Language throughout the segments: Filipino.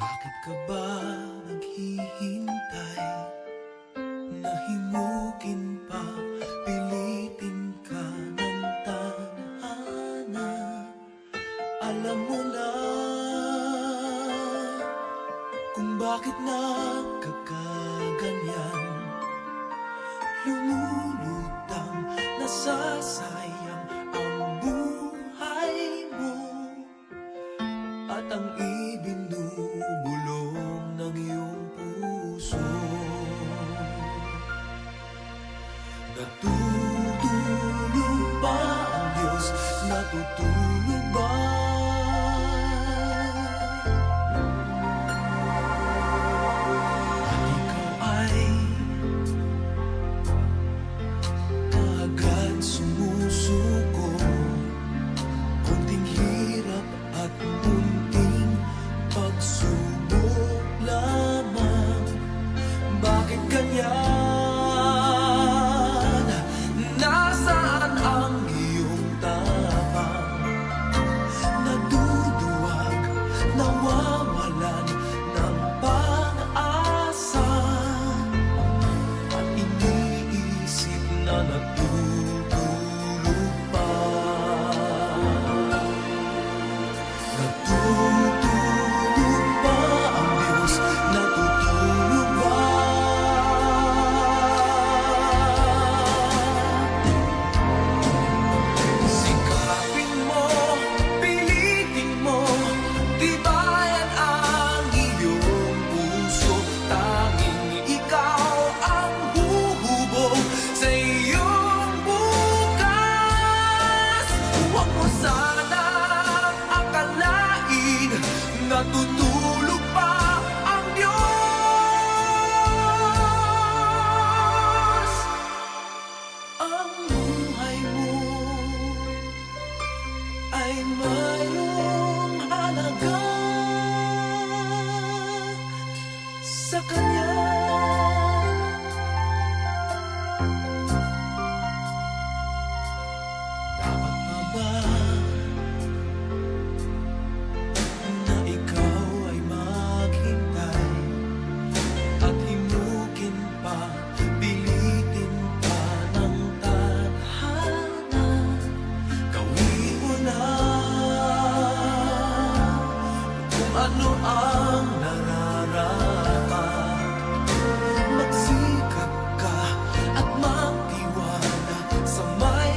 Bakit ka ba naghihintay? Nahimukin pa, pilitin ka ng tadhana. Alam mo na kung bakit nagkakaganyan. Lumulutang, nasasayang ang buhay mo, at ang ibinubulong ng iyong puso. Natutulog ba ang Diyos? Natutulog ba? At ikaw ay kaagad sumusuko. Kunting hirap at munting pagsubok lamang. Bakit ganyan? Nasaan ang iyong tapang? Naduduwag, nawawalan ng pag-asa, at iniisip na natutulog pa. Natutulog ba ang Diyos? Natutulog ba? Sikapin mo, pilitin mo, tibayan ang iyong puso. Tanging ikaw ang huhubog sa iyong bukas. Huwag mo sanang akalain natutulog pa ang Diyos. Ang buhay mo ay mayroong halaga sa Kanya. Dapat pa ba na ikaw ay maghintay at himukin pa, pilitin pa ng tadhana? Gawin mo na kung ano ang nararapat. Magsikap ka at magtiwala sa may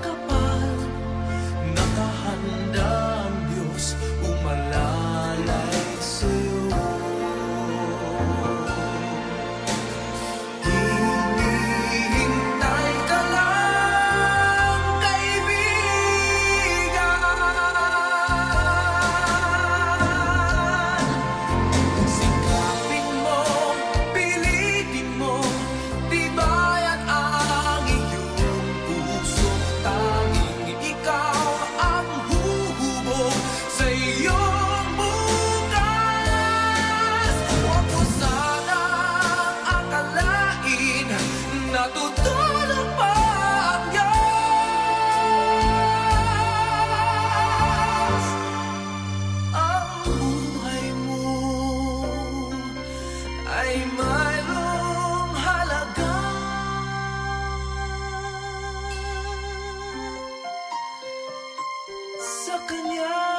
kapal. Nakahanda ang Diyos umalalay sa'yo. Hinihintay ka lang, kaibigan. Sikapin mo, pilitin mo, tibayan ang iyong puso. Tanging ikaw ang huhubog sa iyong bukas. Huwag mo sanang akalain natutulog pa ang Diyos. Ang buhay mo ay mayroong halaga sa Kanya.